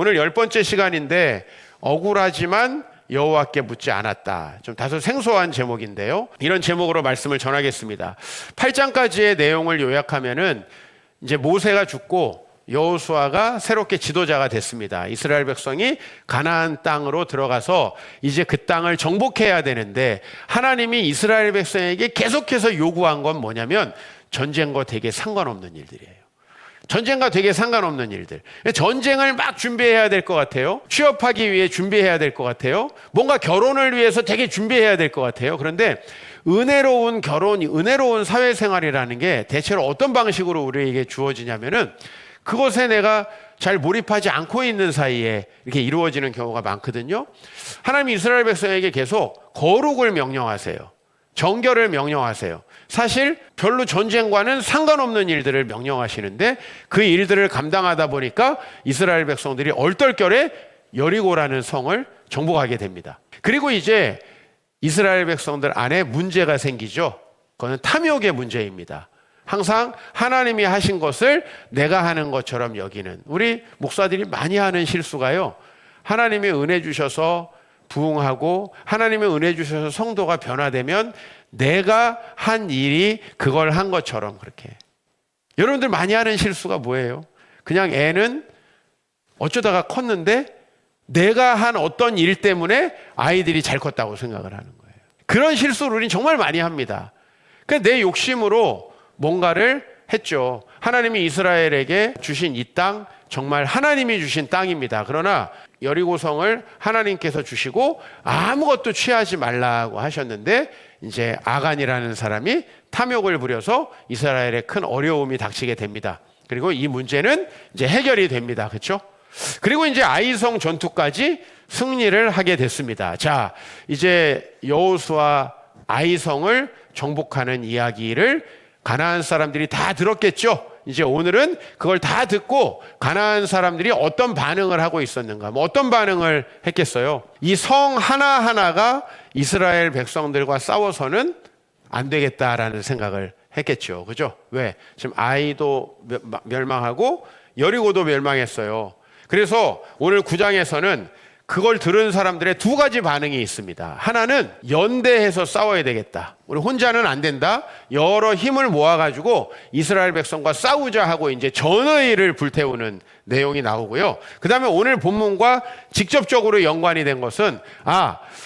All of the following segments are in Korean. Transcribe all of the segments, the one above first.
오늘 10번째 시간인데 억울하지만 여호와께 묻지 않았다. 좀 다소 생소한 제목인데요. 이런 제목으로 말씀을 전하겠습니다. 8장까지의 내용을 요약하면은 이제 모세가 죽고 여호수아가 새롭게 지도자가 됐습니다. 이스라엘 백성이 가나안 땅으로 들어가서 이제 그 땅을 정복해야 되는데 하나님이 이스라엘 백성에게 계속해서 요구한 건 뭐냐면 전쟁과 되게 상관없는 일들이에요. 전쟁과 되게 상관없는 일들. 전쟁을 막 준비해야 될 것 같아요. 취업하기 위해 준비해야 될 것 같아요. 뭔가 결혼을 위해서 되게 준비해야 될 것 같아요. 그런데 은혜로운 결혼, 은혜로운 사회생활이라는 게 대체로 어떤 방식으로 우리에게 주어지냐면은 그것에 내가 잘 몰입하지 않고 있는 사이에 이렇게 이루어지는 경우가 많거든요. 하나님이 이스라엘 백성에게 계속 거룩을 명령하세요. 정결을 명령하세요. 사실 별로 전쟁과는 상관없는 일들을 명령하시는데 그 일들을 감당하다 보니까 이스라엘 백성들이 얼떨결에 여리고라는 성을 정복하게 됩니다. 그리고 이제 이스라엘 백성들 안에 문제가 생기죠. 그거는 탐욕의 문제입니다. 항상 하나님이 하신 것을 내가 하는 것처럼 여기는, 우리 목사들이 많이 하는 실수가요, 하나님이 은혜 주셔서 부흥하고 하나님의 은혜 주셔서 성도가 변화되면 내가 한 일이 그걸 한 것처럼 그렇게. 여러분들 많이 하는 실수가 뭐예요? 그냥 애는 어쩌다가 컸는데 내가 한 어떤 일 때문에 아이들이 잘 컸다고 생각을 하는 거예요. 그런 실수를 우리는 정말 많이 합니다. 그러니까 내 욕심으로 뭔가를 했죠. 하나님이 이스라엘에게 주신 이 땅 정말 하나님이 주신 땅입니다. 그러나 여리고성을 하나님께서 주시고 아무것도 취하지 말라고 하셨는데 이제 아간이라는 사람이 탐욕을 부려서 이스라엘에 큰 어려움이 닥치게 됩니다. 그리고 이 문제는 이제 해결이 됩니다. 그렇죠? 그리고 이제 아이성 전투까지 승리를 하게 됐습니다. 자, 이제 여호수아 아이성을 정복하는 이야기를 가나안 사람들이 다 들었겠죠. 이제 오늘은 그걸 다 듣고 가나안 사람들이 어떤 반응을 하고 있었는가, 뭐 어떤 반응을 했겠어요. 이 성 하나하나가 이스라엘 백성들과 싸워서는 안 되겠다라는 생각을 했겠죠. 그죠? 왜? 지금 아이도 멸망하고 여리고도 멸망했어요. 그래서 오늘 9장에서는 그걸 들은 사람들의 두 가지 반응이 있습니다. 하나는 연대해서 싸워야 되겠다. 우리 혼자는 안 된다. 여러 힘을 모아가지고 이스라엘 백성과 싸우자 하고 이제 전의를 불태우는 내용이 나오고요. 그 다음에 오늘 본문과 직접적으로 연관이 된 것은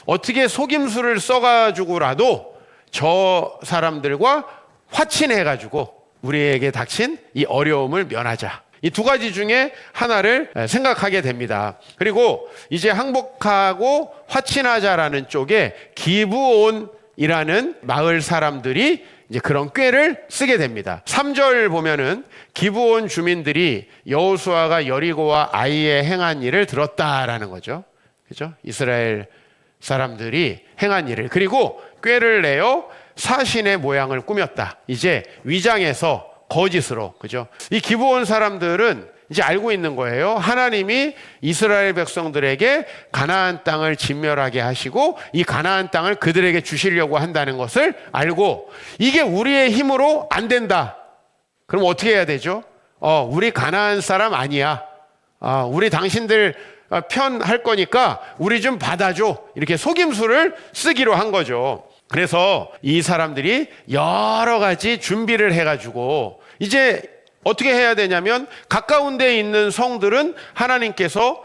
어떻게 속임수를 써가지고라도 저 사람들과 화친해가지고 우리에게 닥친 이 어려움을 면하자. 이 두 가지 중에 하나를 생각하게 됩니다. 그리고 이제 항복하고 화친하자라는 쪽에 기브온이라는 마을 사람들이 이제 그런 꾀를 쓰게 됩니다. 3절 보면은 기브온 주민들이 여호수아가 여리고와 아이에 행한 일을 들었다라는 거죠. 그죠? 이스라엘 사람들이 행한 일을. 그리고 꾀를 내어 사신의 모양을 꾸몄다. 이제 위장해서 거짓으로, 그죠? 이 기브온 사람들은 이제 알고 있는 거예요. 하나님이 이스라엘 백성들에게 가나안 땅을 진멸하게 하시고 이 가나안 땅을 그들에게 주시려고 한다는 것을 알고 이게 우리의 힘으로 안 된다. 그럼 어떻게 해야 되죠? 우리 가나안 사람 아니야. 우리 당신들 편 할 거니까 우리 좀 받아줘. 이렇게 속임수를 쓰기로 한 거죠. 그래서 이 사람들이 여러 가지 준비를 해가지고 이제 어떻게 해야 되냐면 가까운 데에 있는 성들은 하나님께서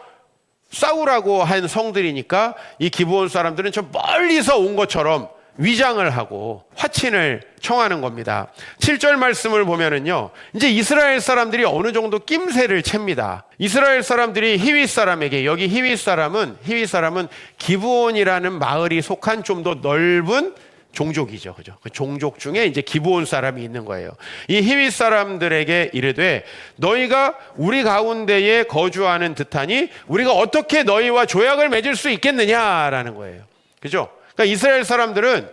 싸우라고 한 성들이니까 이 기브온 사람들은 좀 멀리서 온 것처럼 위장을 하고 화친을 청하는 겁니다. 7절 말씀을 보면은요, 이제 이스라엘 사람들이 어느 정도 낌새를 챕니다. 이스라엘 사람들이 히윗 사람에게, 여기 히윗 사람은 기브온이라는 마을이 속한 좀 더 넓은 종족이죠. 그죠? 그 종족 중에 이제 기브온 사람이 있는 거예요. 이 히윗 사람들에게 이르되 너희가 우리 가운데에 거주하는 듯하니 우리가 어떻게 너희와 조약을 맺을 수 있겠느냐라는 거예요. 그죠? 그러니까 이스라엘 사람들은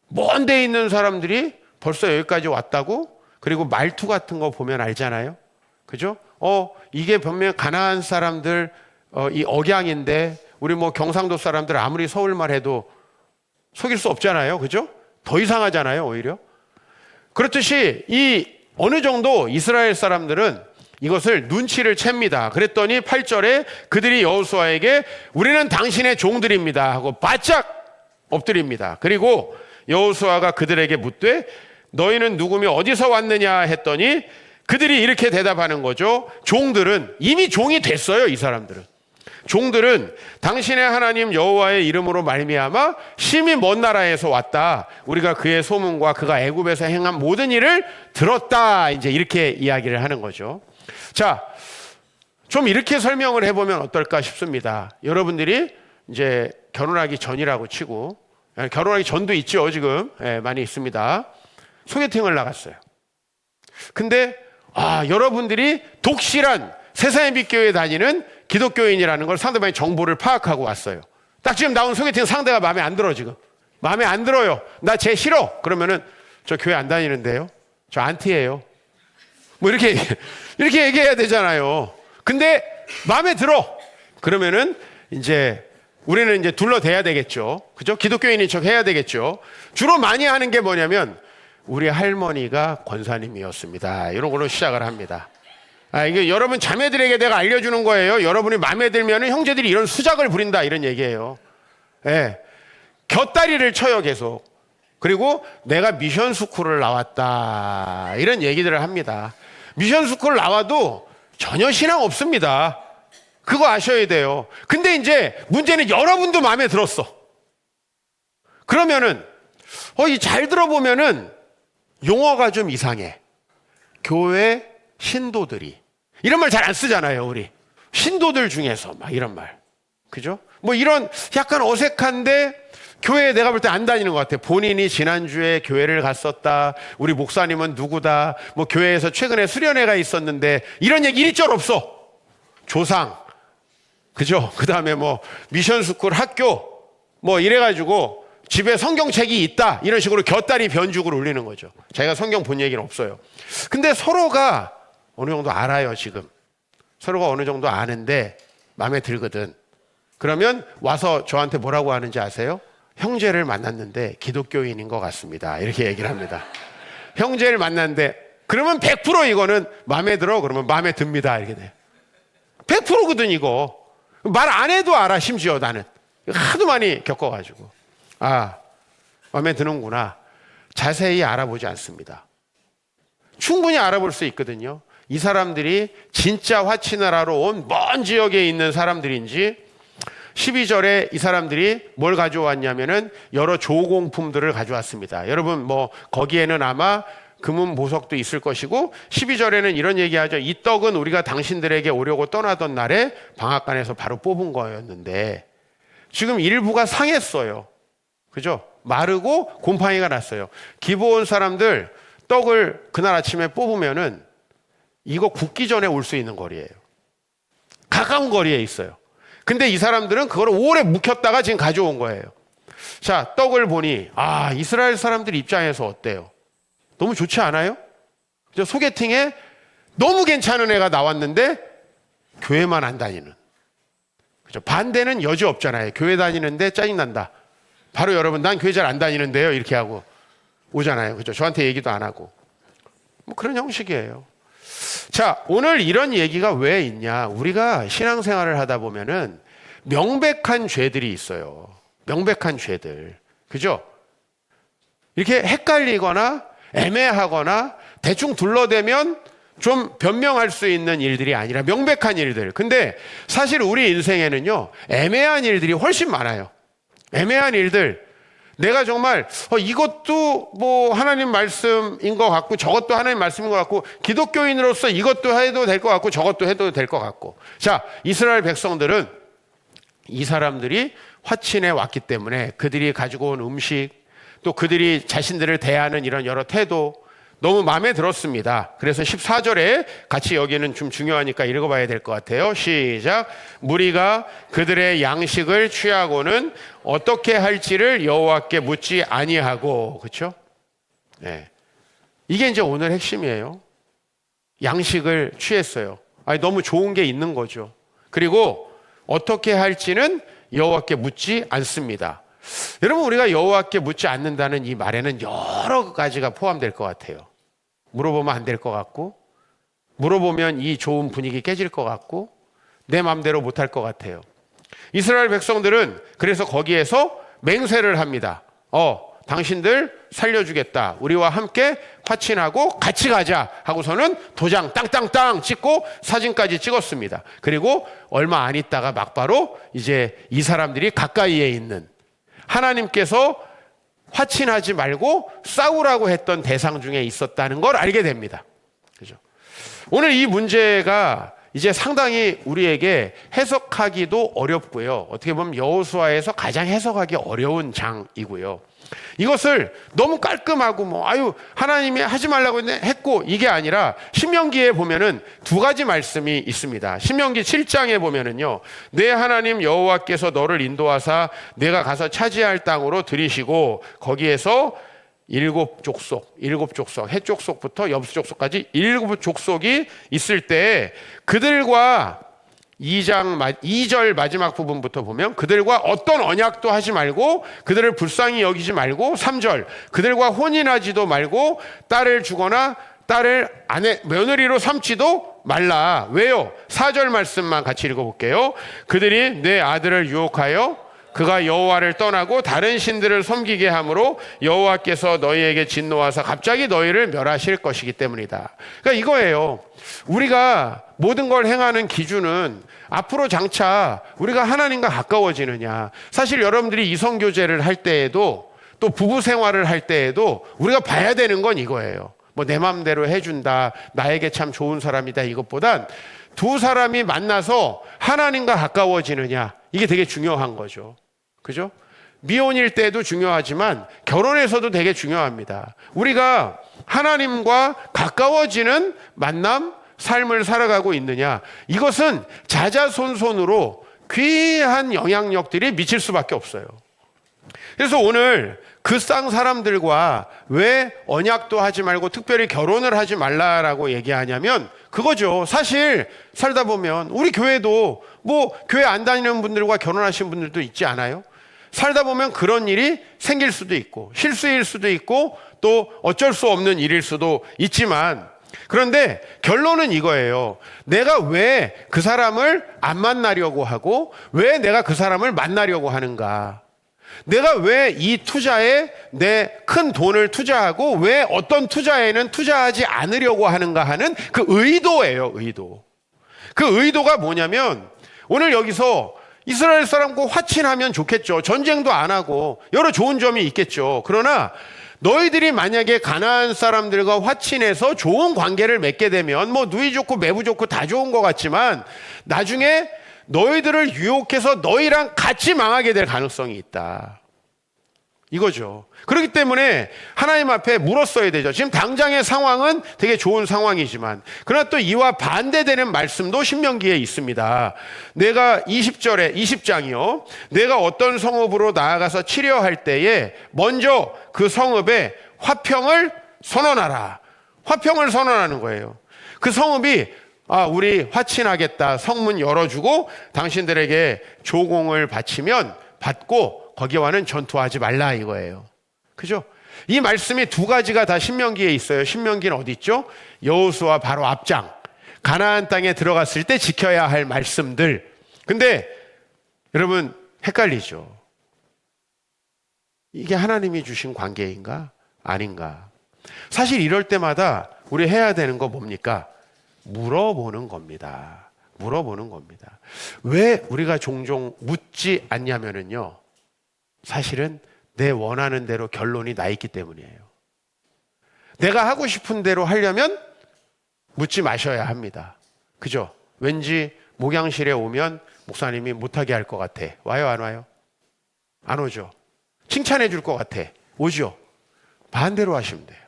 먼 데 있는 사람들이 벌써 여기까지 왔다고? 그리고 말투 같은 거 보면 알잖아요. 그죠? 이게 분명 가나안 사람들 이 억양인데 우리 뭐 경상도 사람들 아무리 서울말 해도 속일 수 없잖아요. 그죠? 더 이상하잖아요, 오히려. 그렇듯이 이 어느 정도 이스라엘 사람들은 이것을 눈치를 챕니다. 그랬더니 8절에 그들이 여호수아에게 우리는 당신의 종들입니다 하고 바짝 엎드립니다. 그리고 여호수아가 그들에게 묻되 너희는 누구며 어디서 왔느냐 했더니 그들이 이렇게 대답하는 거죠. 종들은 이미 종이 됐어요. 이 사람들은. 종들은 당신의 하나님 여호와의 이름으로 말미암아 심히 먼 나라에서 왔다. 우리가 그의 소문과 그가 애굽에서 행한 모든 일을 들었다. 이제 이렇게 이야기를 하는 거죠. 자, 좀 이렇게 설명을 해보면 어떨까 싶습니다. 여러분들이 이제 결혼하기 전이라고 치고, 결혼하기 전도 있죠, 지금. 많이 있습니다. 소개팅을 나갔어요. 근데 여러분들이 독실한 세상의 빛교회에 다니는 기독교인이라는 걸 상대방의 정보를 파악하고 왔어요. 딱 지금 나온 소개팅 상대가 마음에 안 들어, 지금. 마음에 안 들어요. 나 쟤 싫어. 그러면은 저 교회 안 다니는데요. 저 안티예요. 뭐 이렇게 얘기해야 되잖아요. 근데 마음에 들어. 그러면은 이제 우리는 이제 둘러대야 되겠죠. 그죠? 기독교인인 척 해야 되겠죠. 주로 많이 하는 게 뭐냐면 우리 할머니가 권사님이었습니다. 이런 걸로 시작을 합니다. 이게 여러분 자매들에게 내가 알려주는 거예요. 여러분이 마음에 들면 형제들이 이런 수작을 부린다 이런 얘기예요. 곁다리를 쳐요 계속. 그리고 내가 미션 스쿨을 나왔다 이런 얘기들을 합니다. 미션 스쿨 나와도 전혀 신앙 없습니다. 그거 아셔야 돼요. 근데 이제 문제는 여러분도 마음에 들었어. 그러면은 잘 들어보면은 용어가 좀 이상해. 교회 신도들이 이런 말 잘 안 쓰잖아요. 우리 신도들 중에서 막 이런 말, 그죠? 뭐 이런 약간 어색한데 교회에 내가 볼 때 안 다니는 것 같아. 본인이 지난주에 교회를 갔었다, 우리 목사님은 누구다, 뭐 교회에서 최근에 수련회가 있었는데 이런 얘기 일절 없어. 조상, 그죠? 그 다음에 뭐 미션스쿨 학교 뭐 이래가지고 집에 성경책이 있다 이런 식으로 곁다리 변죽을 올리는 거죠. 자기가 성경 본 얘기는 없어요. 근데 서로가 어느 정도 알아요. 지금 서로가 어느 정도 아는데 마음에 들거든. 그러면 와서 저한테 뭐라고 하는지 아세요? 형제를 만났는데 기독교인인 것 같습니다. 이렇게 얘기를 합니다. 형제를 만났는데 그러면 100% 이거는 마음에 들어? 그러면 마음에 듭니다. 이렇게 돼요. 100%거든 이거. 말 안 해도 알아. 심지어 나는 하도 많이 겪어가지고 마음에 드는구나. 자세히 알아보지 않습니다. 충분히 알아볼 수 있거든요. 이 사람들이 진짜 화친을 하러 온 먼 지역에 있는 사람들인지. 12절에 이 사람들이 뭘 가져왔냐면은 여러 조공품들을 가져왔습니다. 여러분 뭐 거기에는 아마 금은 보석도 있을 것이고 12절에는 이런 얘기하죠. 이 떡은 우리가 당신들에게 오려고 떠나던 날에 방앗간에서 바로 뽑은 거였는데 지금 일부가 상했어요. 그죠? 마르고 곰팡이가 났어요. 기브온 사람들 떡을 그날 아침에 뽑으면은 이거 굽기 전에 올 수 있는 거리예요. 가까운 거리에 있어요. 근데 이 사람들은 그걸 오래 묵혔다가 지금 가져온 거예요. 자, 떡을 보니 이스라엘 사람들 입장에서 어때요? 너무 좋지 않아요? 소개팅에 너무 괜찮은 애가 나왔는데 교회만 안 다니는. 그죠? 반대는 여지 없잖아요. 교회 다니는데 짜증난다. 바로 여러분 난 교회 잘 안 다니는데요. 이렇게 하고 오잖아요. 그죠? 저한테 얘기도 안 하고. 뭐 그런 형식이에요. 자, 오늘 이런 얘기가 왜 있냐? 우리가 신앙생활을 하다 보면은 명백한 죄들이 있어요. 명백한 죄들. 그죠? 이렇게 헷갈리거나 애매하거나 대충 둘러대면 좀 변명할 수 있는 일들이 아니라 명백한 일들. 근데 사실 우리 인생에는요, 애매한 일들이 훨씬 많아요. 애매한 일들. 내가 정말 이것도 뭐 하나님 말씀인 것 같고 저것도 하나님 말씀인 것 같고 기독교인으로서 이것도 해도 될 것 같고 저것도 해도 될 것 같고. 자, 이스라엘 백성들은 이 사람들이 화친에 왔기 때문에 그들이 가지고 온 음식 또 그들이 자신들을 대하는 이런 여러 태도 너무 마음에 들었습니다. 그래서 14절에 같이 여기는 좀 중요하니까 읽어봐야 될 것 같아요. 시작. 무리가 그들의 양식을 취하고는 어떻게 할지를 여호와께 묻지 아니하고. 그렇죠? 네. 이게 이제 오늘 핵심이에요. 양식을 취했어요. 너무 좋은 게 있는 거죠. 그리고 어떻게 할지는 여호와께 묻지 않습니다. 여러분, 우리가 여호와께 묻지 않는다는 이 말에는 여러 가지가 포함될 것 같아요. 물어보면 안 될 것 같고 물어보면 이 좋은 분위기 깨질 것 같고 내 마음대로 못할 것 같아요. 이스라엘 백성들은 그래서 거기에서 맹세를 합니다. 당신들 살려주겠다. 우리와 함께 화친하고 같이 가자 하고서는 도장 땅땅땅 찍고 사진까지 찍었습니다. 그리고 얼마 안 있다가 막바로 이제 이 사람들이 가까이에 있는 하나님께서 화친하지 말고 싸우라고 했던 대상 중에 있었다는 걸 알게 됩니다. 그죠? 오늘 이 문제가 이제 상당히 우리에게 해석하기도 어렵고요. 어떻게 보면 여호수아에서 가장 해석하기 어려운 장이고요. 이것을 너무 깔끔하고 하나님이 하지 말라고 했고 이게 아니라 신명기에 보면은 두 가지 말씀이 있습니다. 신명기 7장에 보면은요, 내 하나님 여호와께서 너를 인도하사 내가 가서 차지할 땅으로 들이시고 거기에서 일곱 족속, 해족속부터 여부족속까지 7족속이 있을 때 그들과 2절 마지막 부분부터 보면 그들과 어떤 언약도 하지 말고 그들을 불쌍히 여기지 말고 3절 그들과 혼인하지도 말고 딸을 주거나 딸을 며느리로 삼지도 말라. 왜요? 4절 말씀만 같이 읽어볼게요. 그들이 내 아들을 유혹하여 그가 여호와를 떠나고 다른 신들을 섬기게 함으로 여호와께서 너희에게 진노하사 갑자기 너희를 멸하실 것이기 때문이다. 그러니까 이거예요. 우리가 모든 걸 행하는 기준은 앞으로 장차 우리가 하나님과 가까워지느냐. 사실 여러분들이 이성교제를 할 때에도 또 부부 생활을 할 때에도 우리가 봐야 되는 건 이거예요. 내 맘대로 해준다, 나에게 참 좋은 사람이다, 이것보단 두 사람이 만나서 하나님과 가까워지느냐, 이게 되게 중요한 거죠. 그죠? 미혼일 때도 중요하지만 결혼에서도 되게 중요합니다. 우리가 하나님과 가까워지는 만남, 삶을 살아가고 있느냐, 이것은 자자손손으로 귀한 영향력들이 미칠 수밖에 없어요. 그래서 오늘 그 쌍 사람들과 왜 언약도 하지 말고 특별히 결혼을 하지 말라라고 얘기하냐면 그거죠. 사실 살다 보면 우리 교회도 교회 안 다니는 분들과 결혼하신 분들도 있지 않아요? 살다 보면 그런 일이 생길 수도 있고 실수일 수도 있고 또 어쩔 수 없는 일일 수도 있지만, 그런데 결론은 이거예요. 내가 왜 그 사람을 안 만나려고 하고 왜 내가 그 사람을 만나려고 하는가? 내가 왜 이 투자에 내 큰 돈을 투자하고 왜 어떤 투자에는 투자하지 않으려고 하는가 하는 그 의도예요, 의도. 그 의도가 뭐냐면 오늘 여기서 이스라엘 사람과 화친하면 좋겠죠. 전쟁도 안 하고 여러 좋은 점이 있겠죠. 그러나 너희들이 만약에 가나안 사람들과 화친해서 좋은 관계를 맺게 되면 누이 좋고 매부 좋고 다 좋은 것 같지만 나중에 너희들을 유혹해서 너희랑 같이 망하게 될 가능성이 있다. 이거죠. 그렇기 때문에 하나님 앞에 물었어야 되죠. 지금 당장의 상황은 되게 좋은 상황이지만 그러나 또 이와 반대되는 말씀도 신명기에 있습니다. 내가 20장이요. 내가 어떤 성읍으로 나아가서 치려할 때에 먼저 그 성읍에 화평을 선언하라. 화평을 선언하는 거예요. 그 성읍이 우리 화친하겠다. 성문 열어주고 당신들에게 조공을 바치면 받고 거기와는 전투하지 말라 이거예요. 그죠? 이 말씀이 두 가지가 다 신명기에 있어요. 신명기는 어디 있죠? 여호수아 바로 앞장. 가나안 땅에 들어갔을 때 지켜야 할 말씀들. 근데 여러분 헷갈리죠? 이게 하나님이 주신 관계인가? 아닌가? 사실 이럴 때마다 우리 해야 되는 거 뭡니까? 물어보는 겁니다. 물어보는 겁니다. 왜 우리가 종종 묻지 않냐면요. 사실은 내 원하는 대로 결론이 나 있기 때문이에요. 내가 하고 싶은 대로 하려면 묻지 마셔야 합니다. 그죠? 왠지 목양실에 오면 목사님이 못하게 할 것 같아. 와요, 안 와요? 안 오죠? 칭찬해 줄 것 같아. 오죠? 반대로 하시면 돼요.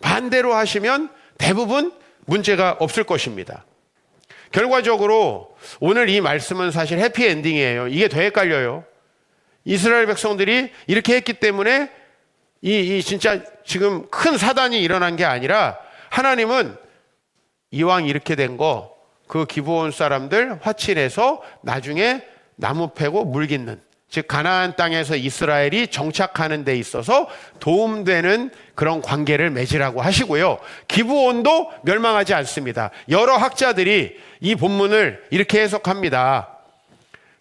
반대로 하시면 대부분 문제가 없을 것입니다. 결과적으로 오늘 이 말씀은 사실 해피엔딩이에요. 이게 더 헷갈려요. 이스라엘 백성들이 이렇게 했기 때문에 이 진짜 지금 큰 사단이 일어난 게 아니라 하나님은 이왕 이렇게 된 거 그 기브온 사람들 화친해서 나중에 나무 패고 물 깃는 즉 가나안 땅에서 이스라엘이 정착하는 데 있어서 도움되는 그런 관계를 맺으라고 하시고요. 기브온도 멸망하지 않습니다. 여러 학자들이 이 본문을 이렇게 해석합니다.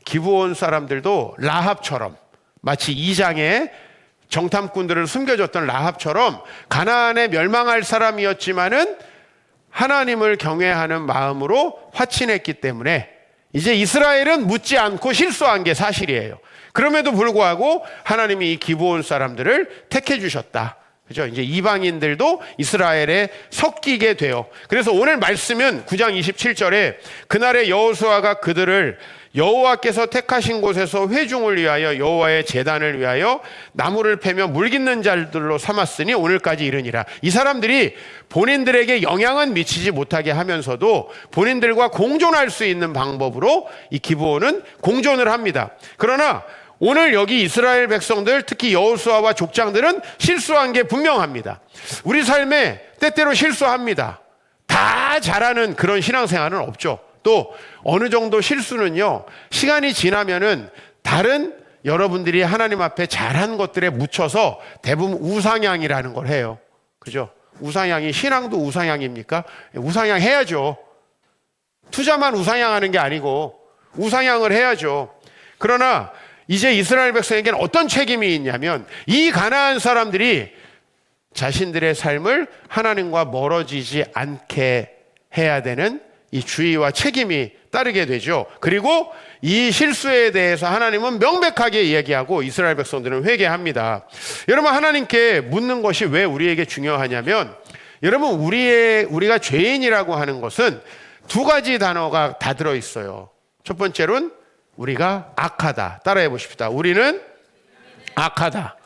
기브온 사람들도 라합처럼, 마치 2장에 정탐꾼들을 숨겨줬던 라합처럼 가나안에 멸망할 사람이었지만은 하나님을 경외하는 마음으로 화친했기 때문에 이제 이스라엘은 묻지 않고 실수한 게 사실이에요. 그럼에도 불구하고 하나님이 이 기브온 사람들을 택해 주셨다. 그죠? 이제 이방인들도 이스라엘에 섞이게 돼요. 그래서 오늘 말씀은 9장 27절에 그날에 여호수아가 그들을 여호와께서 택하신 곳에서 회중을 위하여 여호와의 제단을 위하여 나무를 패며 물깃는 자들로 삼았으니 오늘까지 이르니라. 이 사람들이 본인들에게 영향은 미치지 못하게 하면서도 본인들과 공존할 수 있는 방법으로 이 기브온은 공존을 합니다. 그러나 오늘 여기 이스라엘 백성들, 특히 여호수아와 족장들은 실수한 게 분명합니다. 우리 삶에 때때로 실수합니다. 다 잘하는 그런 신앙생활은 없죠. 또 어느 정도 실수는요, 시간이 지나면은 다른 여러분들이 하나님 앞에 잘한 것들에 묻혀서 대부분 우상향이라는 걸 해요. 그죠? 우상향이, 신앙도 우상향입니까? 우상향 해야죠. 투자만 우상향하는 게 아니고 우상향을 해야죠. 그러나 이제 이스라엘 백성에게는 어떤 책임이 있냐면 이 가나안 사람들이 자신들의 삶을 하나님과 멀어지지 않게 해야 되는 이 주의와 책임이 따르게 되죠. 그리고 이 실수에 대해서 하나님은 명백하게 이야기하고 이스라엘 백성들은 회개합니다. 여러분, 하나님께 묻는 것이 왜 우리에게 중요하냐면, 여러분, 우리가 죄인이라고 하는 것은 두 가지 단어가 다 들어있어요. 첫 번째로는 우리가 악하다. 따라해 보십시다. 우리는 악하다.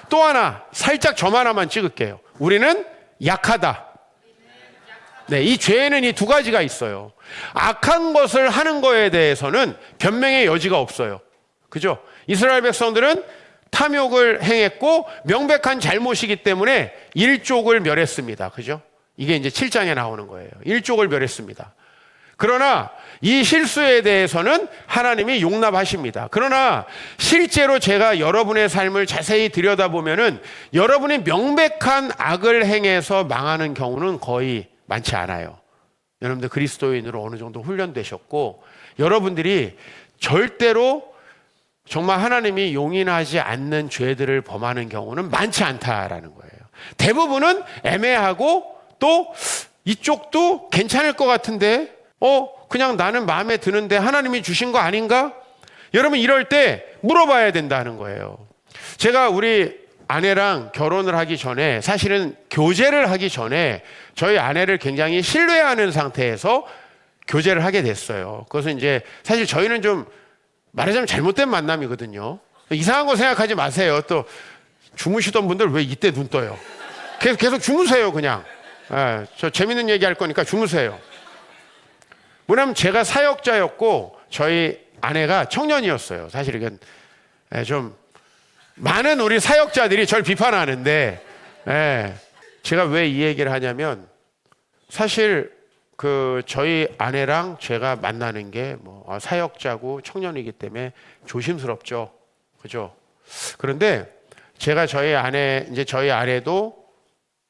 또 하나, 살짝 점 하나만 찍을게요. 우리는 약하다. 네, 이 죄에는 이 두 가지가 있어요. 악한 것을 하는 거에 대해서는 변명의 여지가 없어요. 그죠? 이스라엘 백성들은 탐욕을 행했고 명백한 잘못이기 때문에 일족을 멸했습니다. 그죠? 이게 이제 7장에 나오는 거예요. 일족을 멸했습니다. 그러나 이 실수에 대해서는 하나님이 용납하십니다. 그러나 실제로 제가 여러분의 삶을 자세히 들여다보면은 여러분이 명백한 악을 행해서 망하는 경우는 거의 많지 않아요. 여러분들 그리스도인으로 어느 정도 훈련되셨고 여러분들이 절대로 정말 하나님이 용인하지 않는 죄들을 범하는 경우는 많지 않다라는 거예요. 대부분은 애매하고 또 이쪽도 괜찮을 것 같은데 그냥 나는 마음에 드는데 하나님이 주신 거 아닌가? 여러분 이럴 때 물어봐야 된다는 거예요. 제가 우리 아내랑 결혼을 하기 전에 사실은 교제를 하기 전에 저희 아내를 굉장히 신뢰하는 상태에서 교제를 하게 됐어요. 그것은 이제 사실 저희는 좀 말하자면 잘못된 만남이거든요. 이상한 거 생각하지 마세요. 또 주무시던 분들 왜 이때 눈 떠요? 계속 주무세요 그냥. 저 재밌는 얘기 할 거니까 주무세요. 뭐냐면 제가 사역자였고 저희 아내가 청년이었어요. 사실 이건 좀 많은 우리 사역자들이 저를 비판하는데 제가 왜 이 얘기를 하냐면 사실 저희 아내랑 제가 만나는 게 사역자고 청년이기 때문에 조심스럽죠. 그죠? 그런데 제가 저희 아내도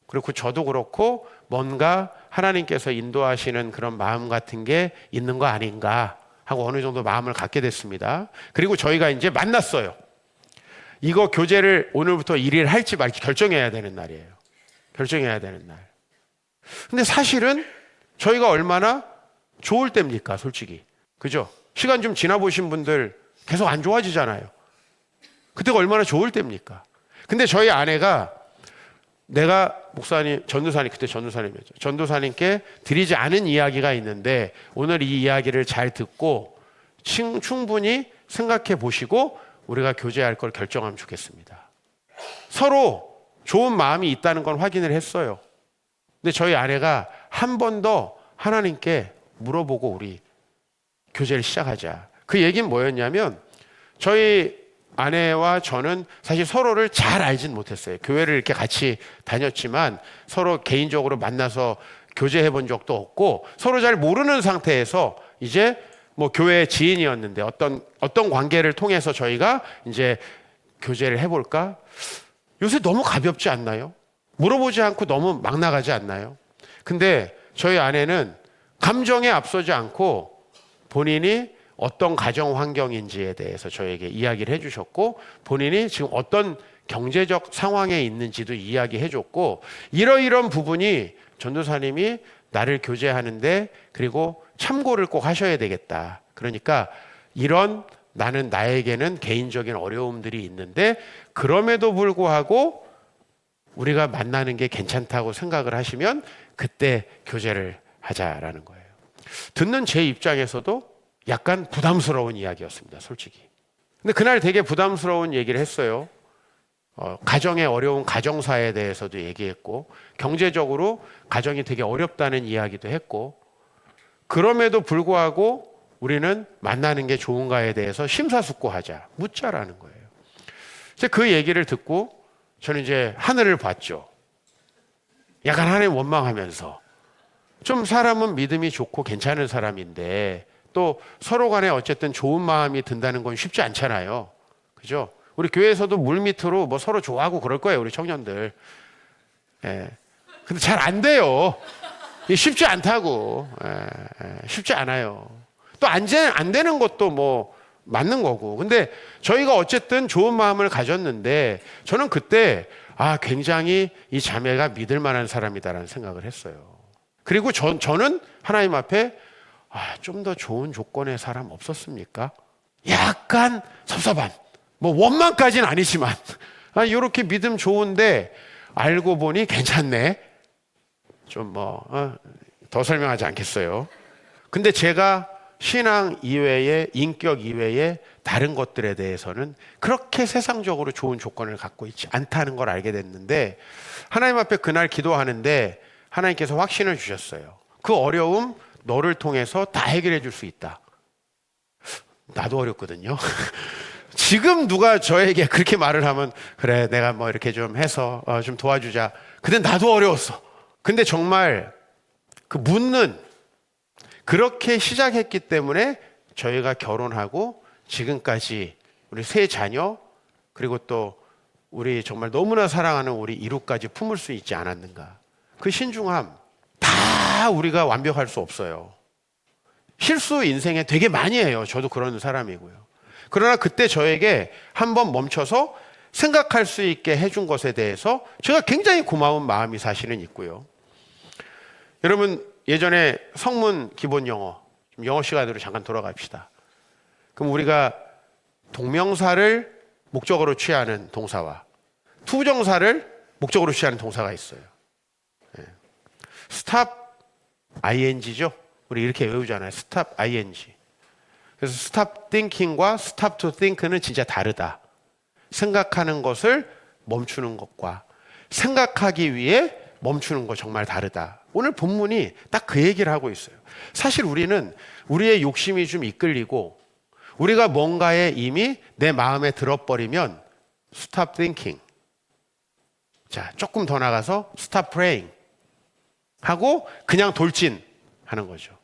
그렇고 저도 그렇고 뭔가 하나님께서 인도하시는 그런 마음 같은 게 있는 거 아닌가 하고 어느 정도 마음을 갖게 됐습니다. 그리고 저희가 이제 만났어요. 이거 교제를 오늘부터 1일 할지 말지 결정해야 되는 날이에요. 결정해야 되는 날. 근데 사실은 저희가 얼마나 좋을 때입니까, 솔직히. 그죠? 시간 좀 지나보신 분들 계속 안 좋아지잖아요. 그때가 얼마나 좋을 때입니까? 근데 저희 아내가 내가 그때 전도사님이었죠. 전도사님께 드리지 않은 이야기가 있는데 오늘 이 이야기를 잘 듣고 충분히 생각해 보시고 우리가 교제할 걸 결정하면 좋겠습니다. 서로 좋은 마음이 있다는 건 확인을 했어요. 근데 저희 아내가 한 번 더 하나님께 물어보고 우리 교제를 시작하자. 그 얘기는 뭐였냐면 저희 아내와 저는 사실 서로를 잘 알진 못했어요. 교회를 이렇게 같이 다녔지만 서로 개인적으로 만나서 교제해 본 적도 없고 서로 잘 모르는 상태에서 이제 뭐 교회 지인이었는데 어떤 관계를 통해서 저희가 이제 교제를 해볼까? 요새 너무 가볍지 않나요? 물어보지 않고 너무 막 나가지 않나요? 근데 저희 아내는 감정에 앞서지 않고 본인이 어떤 가정 환경인지에 대해서 저에게 이야기를 해주셨고, 본인이 지금 어떤 경제적 상황에 있는지도 이야기해 줬고, 이러이런 부분이 전도사님이 나를 교제하는데 그리고 참고를 꼭 하셔야 되겠다. 그러니까 이런 나에게는 개인적인 어려움들이 있는데 그럼에도 불구하고 우리가 만나는 게 괜찮다고 생각을 하시면 그때 교제를 하자라는 거예요. 듣는 제 입장에서도 약간 부담스러운 이야기였습니다, 솔직히. 근데 그날 되게 부담스러운 얘기를 했어요. 가정의 어려운 가정사에 대해서도 얘기했고, 경제적으로 가정이 되게 어렵다는 이야기도 했고, 그럼에도 불구하고 우리는 만나는 게 좋은가에 대해서 심사숙고하자, 묻자라는 거예요. 그 얘기를 듣고 저는 이제 하늘을 봤죠. 약간 하나님 원망하면서, 좀 사람은 믿음이 좋고 괜찮은 사람인데 또 서로 간에 어쨌든 좋은 마음이 든다는 건 쉽지 않잖아요. 그죠? 우리 교회에서도 물밑으로 뭐 서로 좋아하고 그럴 거예요, 우리 청년들. 예. 근데 잘 안 돼요. 쉽지 않다고. 쉽지 않아요. 또 안 되는 것도 뭐 맞는 거고. 근데 저희가 어쨌든 좋은 마음을 가졌는데 저는 그때 굉장히 이 자매가 믿을 만한 사람이다라는 생각을 했어요. 그리고 저는 하나님 앞에 좀 더 좋은 조건의 사람 없었습니까? 약간 섭섭한, 뭐 원망까지는 아니지만 이렇게 믿음 좋은데 알고 보니 괜찮네. 좀 더 설명하지 않겠어요. 근데 제가 신앙 이외에, 인격 이외에 다른 것들에 대해서는 그렇게 세상적으로 좋은 조건을 갖고 있지 않다는 걸 알게 됐는데, 하나님 앞에 그날 기도하는데 하나님께서 확신을 주셨어요. 그 어려움 너를 통해서 다 해결해 줄 수 있다. 나도 어렵거든요. 지금 누가 저에게 그렇게 말을 하면 그래, 내가 뭐 이렇게 좀 해서 좀 도와주자. 근데 나도 어려웠어. 근데 정말 그 묻는, 그렇게 시작했기 때문에 저희가 결혼하고 지금까지 우리 세 자녀, 그리고 또 우리 정말 너무나 사랑하는 우리 이루까지 품을 수 있지 않았는가. 그 신중함, 다 우리가 완벽할 수 없어요. 실수 인생에 되게 많이 해요. 저도 그런 사람이고요. 그러나 그때 저에게 한번 멈춰서 생각할 수 있게 해준 것에 대해서 제가 굉장히 고마운 마음이 사실은 있고요. 여러분, 예전에 성문 기본 영어 시간으로 잠깐 돌아갑시다. 그럼 우리가 동명사를 목적어로 취하는 동사와 투부정사를 목적어로 취하는 동사가 있어요. stop ing죠. 우리 이렇게 외우잖아요. stop ing. 그래서 stop thinking과 stop to think는 진짜 다르다. 생각하는 것을 멈추는 것과 생각하기 위해 멈추는 것 정말 다르다. 오늘 본문이 딱 그 얘기를 하고 있어요. 사실 우리는 우리의 욕심이 좀 이끌리고 우리가 뭔가에 이미 내 마음에 들어버리면 stop thinking. 자, 조금 더 나가서 stop praying. 하고 그냥 돌진하는 거죠.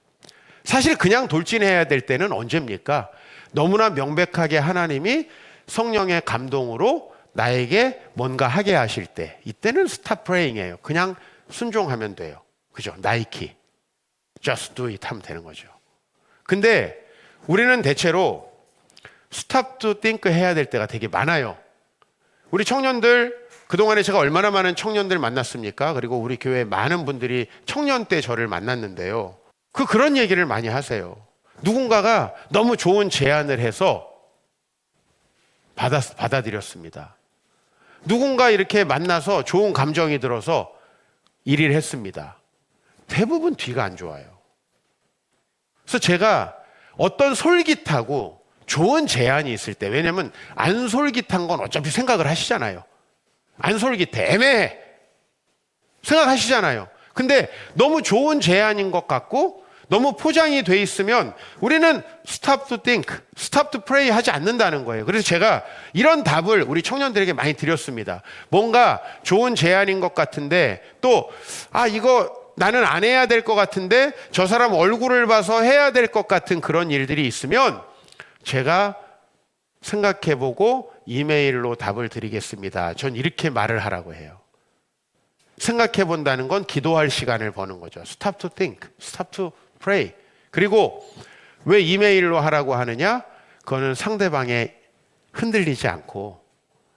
사실 그냥 돌진해야 될 때는 언제입니까? 너무나 명백하게 하나님이 성령의 감동으로 나에게 뭔가 하게 하실 때, 이때는 stop praying이에요. 그냥 순종하면 돼요. 그죠? 나이키 just do it 하면 되는 거죠. 근데 우리는 대체로 stop to think 해야 될 때가 되게 많아요. 우리 청년들, 그동안에 제가 얼마나 많은 청년들 만났습니까? 그리고 우리 교회 많은 분들이 청년 때 저를 만났는데요. 그런 얘기를 많이 하세요. 누군가가 너무 좋은 제안을 해서 받아들였습니다. 누군가 이렇게 만나서 좋은 감정이 들어서 일을 했습니다. 대부분 뒤가 안 좋아요. 그래서 제가 어떤 솔깃하고 좋은 제안이 있을 때, 왜냐면 안 솔깃한 건 어차피 생각을 하시잖아요. 안 솔깃해, 애매해 생각하시잖아요. 근데 너무 좋은 제안인 것 같고 너무 포장이 돼 있으면 우리는 stop to think, stop to pray 하지 않는다는 거예요. 그래서 제가 이런 답을 우리 청년들에게 많이 드렸습니다. 뭔가 좋은 제안인 것 같은데 또 이거 나는 안 해야 될 것 같은데 저 사람 얼굴을 봐서 해야 될 것 같은 그런 일들이 있으면 제가 생각해보고 이메일로 답을 드리겠습니다. 전 이렇게 말을 하라고 해요. 생각해본다는 건 기도할 시간을 버는 거죠. Stop to think, stop to pray. 그리고 왜 이메일로 하라고 하느냐? 그거는 상대방에 흔들리지 않고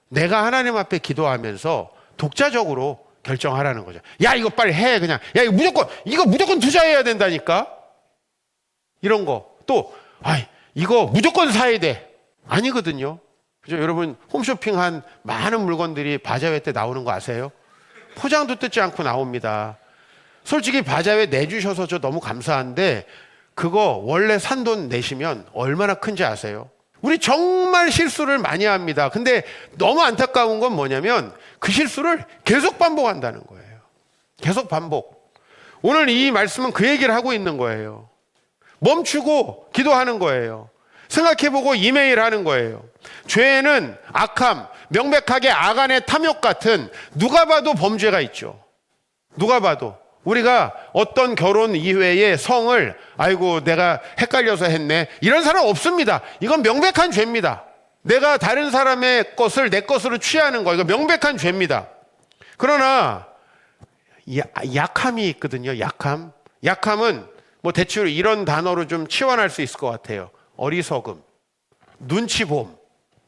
내가 하나님 앞에 기도하면서 독자적으로 결정하라는 거죠. 야, 이거 빨리 해, 그냥. 야, 이거 무조건 투자해야 된다니까? 이런 거. 또, 이거 무조건 사야 돼. 아니거든요. 그죠? 여러분, 홈쇼핑한 많은 물건들이 바자회 때 나오는 거 아세요? 포장도 뜯지 않고 나옵니다. 솔직히 바자회 내주셔서 저 너무 감사한데 그거 원래 산 돈 내시면 얼마나 큰지 아세요? 우리 정말 실수를 많이 합니다. 근데 너무 안타까운 건 뭐냐면 그 실수를 계속 반복한다는 거예요. 계속 반복. 오늘 이 말씀은 그 얘기를 하고 있는 거예요. 멈추고 기도하는 거예요. 생각해보고 이메일 하는 거예요. 죄는 악함, 명백하게 악안의 탐욕 같은 누가 봐도 범죄가 있죠. 누가 봐도. 우리가 어떤 결혼 이외에 성을 아이고 내가 헷갈려서 했네 이런 사람 없습니다. 이건 명백한 죄입니다. 내가 다른 사람의 것을 내 것으로 취하는 거 이거 명백한 죄입니다. 그러나 약함이 있거든요. 약함은 뭐 대충 이런 단어로 좀 치환할 수 있을 것 같아요. 어리석음, 눈치봄,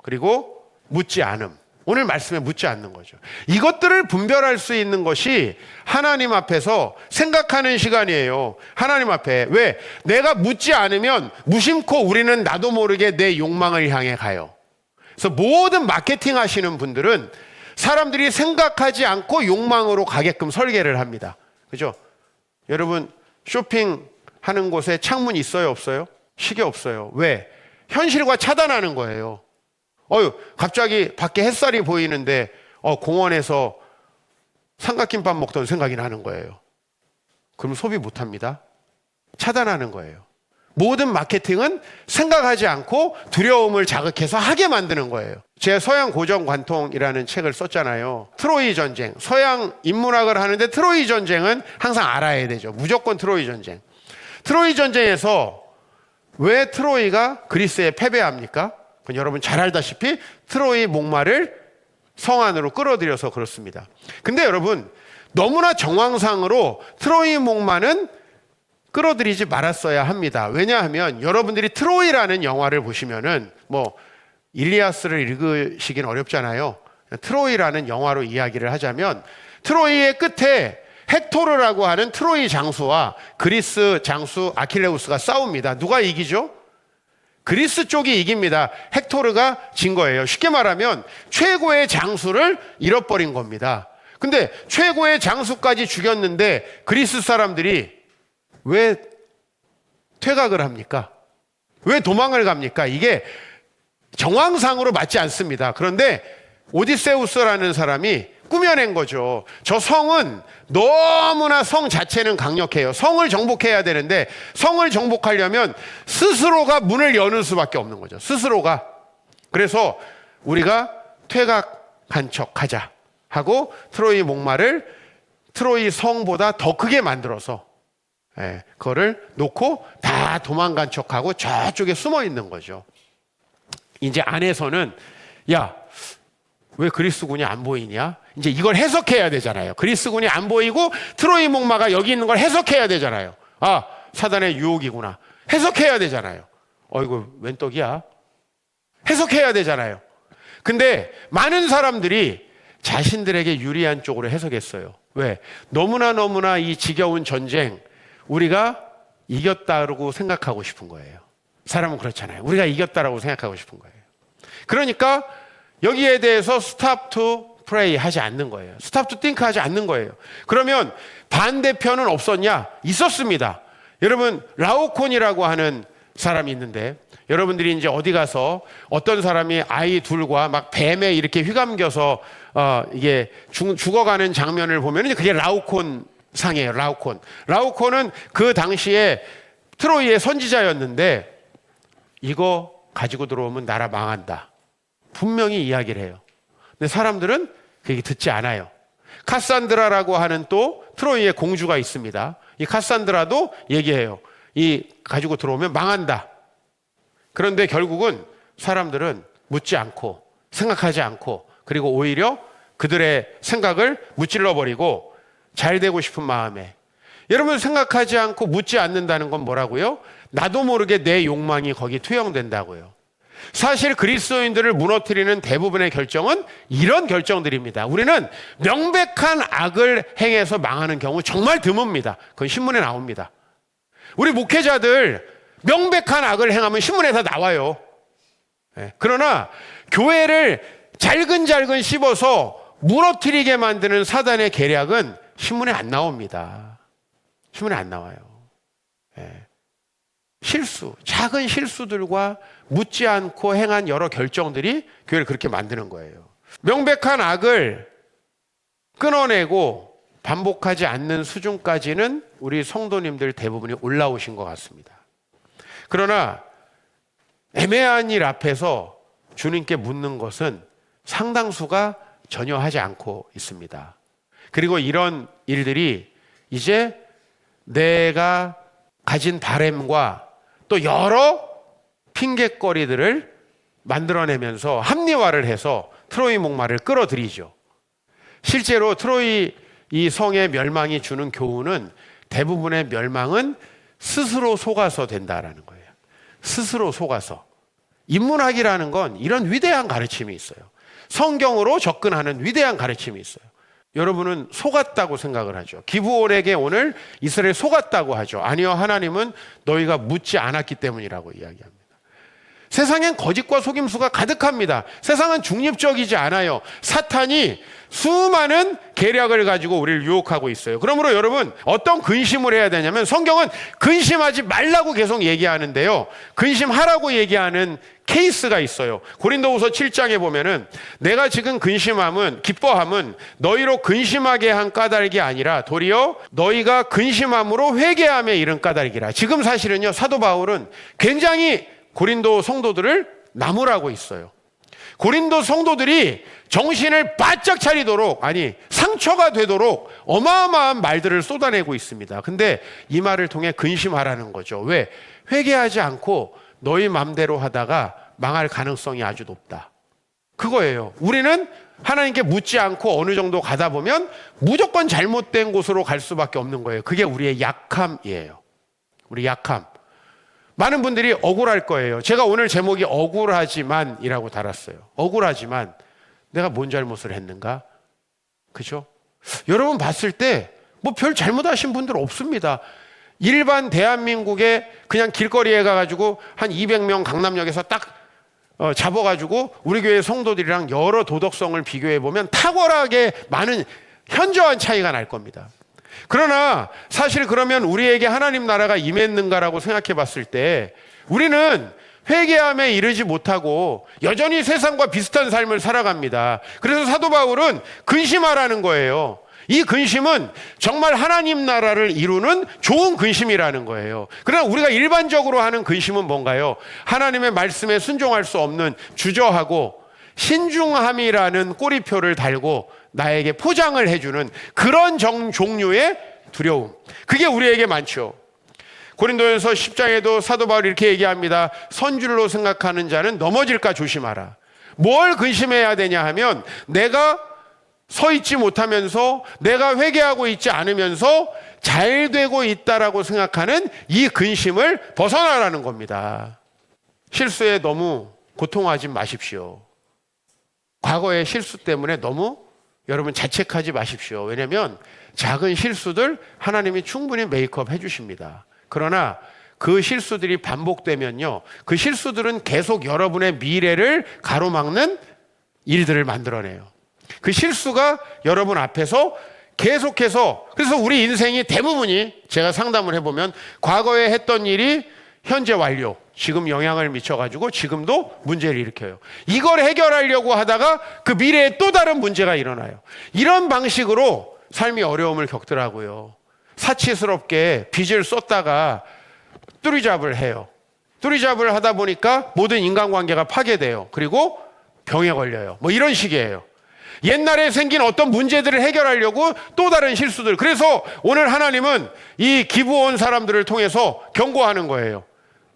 그리고 묻지 않음. 오늘 말씀에 묻지 않는 거죠. 이것들을 분별할 수 있는 것이 하나님 앞에서 생각하는 시간이에요. 하나님 앞에. 왜? 내가 묻지 않으면 무심코 우리는 나도 모르게 내 욕망을 향해 가요. 그래서 모든 마케팅 하시는 분들은 사람들이 생각하지 않고 욕망으로 가게끔 설계를 합니다. 그죠? 여러분, 쇼핑하는 곳에 창문 있어요, 없어요? 시계 없어요. 왜? 현실과 차단하는 거예요. 갑자기 밖에 햇살이 보이는데 공원에서 삼각김밥 먹던 생각이 나는 거예요. 그럼 소비 못 합니다. 차단하는 거예요. 모든 마케팅은 생각하지 않고 두려움을 자극해서 하게 만드는 거예요. 제가 서양 고정관통이라는 책을 썼잖아요. 트로이 전쟁. 서양 인문학을 하는데 트로이 전쟁은 항상 알아야 되죠. 무조건 트로이 전쟁. 트로이 전쟁에서 왜 트로이가 그리스에 패배합니까? 여러분 잘 알다시피 트로이 목마를 성 안으로 끌어들여서 그렇습니다. 근데 여러분 너무나 정황상으로 트로이 목마는 끌어들이지 말았어야 합니다. 왜냐하면 여러분들이 트로이라는 영화를 보시면은 뭐 일리아스를 읽으시긴 어렵잖아요. 트로이라는 영화로 이야기를 하자면 트로이의 끝에 헥토르라고 하는 트로이 장수와 그리스 장수 아킬레우스가 싸웁니다. 누가 이기죠? 그리스 쪽이 이깁니다. 헥토르가 진 거예요. 쉽게 말하면 최고의 장수를 잃어버린 겁니다. 근데 최고의 장수까지 죽였는데 그리스 사람들이 왜 퇴각을 합니까? 왜 도망을 갑니까? 이게 정황상으로 맞지 않습니다. 그런데 오디세우스라는 사람이 꾸며낸 거죠. 저 성은 너무나 성 자체는 강력해요. 성을 정복해야 되는데 성을 정복하려면 스스로가 문을 여는 수밖에 없는 거죠. 스스로가. 그래서 우리가 퇴각한 척하자 하고 트로이 목마를 트로이 성보다 더 크게 만들어서 그거를 놓고 다 도망간 척하고 저쪽에 숨어 있는 거죠. 이제 안에서는 왜 그리스군이 안 보이냐? 이제 이걸 해석해야 되잖아요. 그리스군이 안 보이고 트로이 목마가 여기 있는 걸 해석해야 되잖아요. 사단의 유혹이구나. 해석해야 되잖아요. 이거 웬 떡이야? 해석해야 되잖아요. 근데 많은 사람들이 자신들에게 유리한 쪽으로 해석했어요. 왜? 너무나 이 지겨운 전쟁 우리가 이겼다고 생각하고 싶은 거예요. 사람은 그렇잖아요. 우리가 이겼다라고 생각하고 싶은 거예요. 그러니까 여기에 대해서 stop to pray 하지 않는 거예요. stop to think 하지 않는 거예요. 그러면 반대편은 없었냐? 있었습니다. 여러분 라오콘이라고 하는 사람이 있는데 여러분들이 이제 어디 가서 어떤 사람이 아이 둘과 막 뱀에 이렇게 휘감겨서 이게 죽어가는 장면을 보면 그게 라오콘 상이에요. 라오콘은 그 당시에 트로이의 선지자였는데 이거 가지고 들어오면 나라 망한다. 분명히 이야기를 해요. 근데 사람들은 그 얘기 듣지 않아요. 카산드라라고 하는 또 트로이의 공주가 있습니다. 이 카산드라도 얘기해요. 이 가지고 들어오면 망한다. 그런데 결국은 사람들은 묻지 않고 생각하지 않고 그리고 오히려 그들의 생각을 무찔러버리고 잘 되고 싶은 마음에, 여러분 생각하지 않고 묻지 않는다는 건 뭐라고요? 나도 모르게 내 욕망이 거기 투영된다고요. 사실 그리스도인들을 무너뜨리는 대부분의 결정은 이런 결정들입니다. 우리는 명백한 악을 행해서 망하는 경우 정말 드뭅니다. 그건 신문에 나옵니다. 우리 목회자들 명백한 악을 행하면 신문에 다 나와요. 그러나 교회를 잘근잘근 씹어서 무너뜨리게 만드는 사단의 계략은 신문에 안 나옵니다. 신문에 안 나와요. 실수, 작은 실수들과 묻지 않고 행한 여러 결정들이 교회를 그렇게 만드는 거예요. 명백한 악을 끊어내고 반복하지 않는 수준까지는 우리 성도님들 대부분이 올라오신 것 같습니다. 그러나 애매한 일 앞에서 주님께 묻는 것은 상당수가 전혀 하지 않고 있습니다. 그리고 이런 일들이 이제 내가 가진 바램과 또 여러 핑곗거리들을 만들어내면서 합리화를 해서 트로이 목마를 끌어들이죠. 실제로 트로이 이 성의 멸망이 주는 교훈은 대부분의 멸망은 스스로 속아서 된다라는 거예요. 스스로 속아서. 인문학이라는 건 이런 위대한 가르침이 있어요. 성경으로 접근하는 위대한 가르침이 있어요. 여러분은 속았다고 생각을 하죠. 기브온에게 오늘 이스라엘 속았다고 하죠. 아니요, 하나님은 너희가 묻지 않았기 때문이라고 이야기합니다. 세상엔 거짓과 속임수가 가득합니다. 세상은 중립적이지 않아요. 사탄이 수많은 계략을 가지고 우리를 유혹하고 있어요. 그러므로 여러분, 어떤 근심을 해야 되냐면, 성경은 근심하지 말라고 계속 얘기하는데요, 근심하라고 얘기하는 케이스가 있어요. 고린도후서 7장에 보면은 내가 지금 근심함은, 기뻐함은 너희로 근심하게 한 까닭이 아니라 도리어 너희가 근심함으로 회개함에 이른 까닭이라. 지금 사실은요, 사도 바울은 굉장히 고린도 성도들을 나무라고 있어요. 고린도 성도들이 정신을 바짝 차리도록, 아니 상처가 되도록 어마어마한 말들을 쏟아내고 있습니다. 근데 이 말을 통해 근심하라는 거죠. 왜? 회개하지 않고 너희 맘대로 하다가 망할 가능성이 아주 높다. 그거예요. 우리는 하나님께 묻지 않고 어느 정도 가다 보면 무조건 잘못된 곳으로 갈 수밖에 없는 거예요. 그게 우리의 약함이에요. 우리 약함. 많은 분들이 억울할 거예요. 제가 오늘 제목이 억울하지만이라고 달았어요. 억울하지만 내가 뭔 잘못을 했는가? 그죠? 여러분 봤을 때 뭐 별 잘못하신 분들 없습니다. 일반 대한민국에 그냥 길거리에 가가지고 한 200명 강남역에서 딱 잡아가지고 우리 교회 성도들이랑 여러 도덕성을 비교해보면 탁월하게 많은 현저한 차이가 날 겁니다. 그러나 사실 그러면 우리에게 하나님 나라가 임했는가라고 생각해 봤을 때 우리는 회개함에 이르지 못하고 여전히 세상과 비슷한 삶을 살아갑니다. 그래서 사도 바울은 근심하라는 거예요. 이 근심은 정말 하나님 나라를 이루는 좋은 근심이라는 거예요. 그러나 우리가 일반적으로 하는 근심은 뭔가요? 하나님의 말씀에 순종할 수 없는 주저하고 신중함이라는 꼬리표를 달고 나에게 포장을 해주는 그런 종류의 두려움. 그게 우리에게 많죠. 고린도전서 10장에도 사도 바울이 이렇게 얘기합니다. 선줄로 생각하는 자는 넘어질까 조심하라. 뭘 근심해야 되냐 하면 내가 서 있지 못하면서 내가 회개하고 있지 않으면서 잘 되고 있다라고 생각하는 이 근심을 벗어나라는 겁니다. 실수에 너무 고통하지 마십시오. 과거의 실수 때문에 너무 여러분 자책하지 마십시오. 왜냐하면 작은 실수들 하나님이 충분히 메이크업 해주십니다. 그러나 그 실수들이 반복되면요, 그 실수들은 계속 여러분의 미래를 가로막는 일들을 만들어내요. 그 실수가 여러분 앞에서 계속해서, 그래서 우리 인생이 대부분이 제가 상담을 해보면 과거에 했던 일이 현재 완료, 지금 영향을 미쳐가지고 지금도 문제를 일으켜요. 이걸 해결하려고 하다가 그 미래에 또 다른 문제가 일어나요. 이런 방식으로 삶이 어려움을 겪더라고요. 사치스럽게 빚을 쏟다가 뚜리잡을 해요. 뚜리잡을 하다 보니까 모든 인간관계가 파괴돼요. 그리고 병에 걸려요. 뭐 이런 식이에요. 옛날에 생긴 어떤 문제들을 해결하려고 또 다른 실수들. 그래서 오늘 하나님은 이 기부온 사람들을 통해서 경고하는 거예요.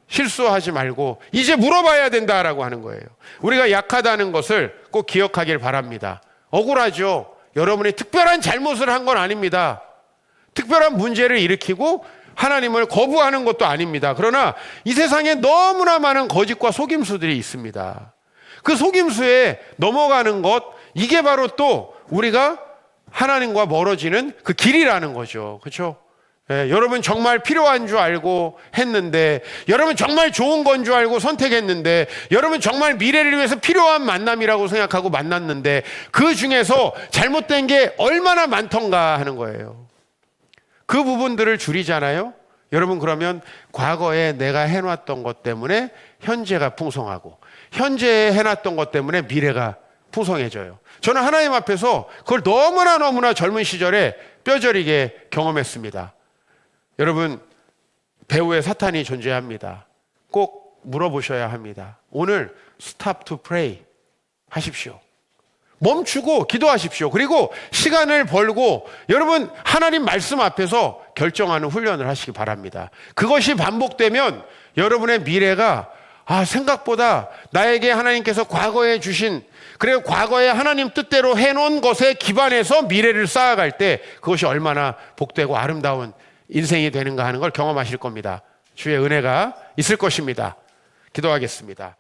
실수하지 말고 이제 물어봐야 된다라고 하는 거예요. 우리가 약하다는 것을 꼭 기억하길 바랍니다. 억울하죠. 여러분이 특별한 잘못을 한 건 아닙니다. 특별한 문제를 일으키고 하나님을 거부하는 것도 아닙니다. 그러나 이 세상에 너무나 많은 거짓과 속임수들이 있습니다. 그 속임수에 넘어가는 것, 이게 바로 또 우리가 하나님과 멀어지는 그 길이라는 거죠. 그렇죠? 예, 여러분 정말 필요한 줄 알고 했는데, 여러분 정말 좋은 건 줄 알고 선택했는데, 여러분 정말 미래를 위해서 필요한 만남이라고 생각하고 만났는데, 그 중에서 잘못된 게 얼마나 많던가 하는 거예요. 그 부분들을 줄이잖아요. 여러분 그러면 과거에 내가 해놨던 것 때문에 현재가 풍성하고, 현재에 해놨던 것 때문에 미래가 풍성해져요. 저는 하나님 앞에서 그걸 너무나 젊은 시절에 뼈저리게 경험했습니다. 여러분, 배후에 사탄이 존재합니다. 꼭 물어보셔야 합니다. 오늘 stop to pray 하십시오. 멈추고 기도하십시오. 그리고 시간을 벌고 여러분 하나님 말씀 앞에서 결정하는 훈련을 하시기 바랍니다. 그것이 반복되면 여러분의 미래가 생각보다 나에게 하나님께서 과거에 주신, 그리고 과거에 하나님 뜻대로 해놓은 것에 기반해서 미래를 쌓아갈 때 그것이 얼마나 복되고 아름다운 인생이 되는가 하는 걸 경험하실 겁니다. 주의 은혜가 있을 것입니다. 기도하겠습니다.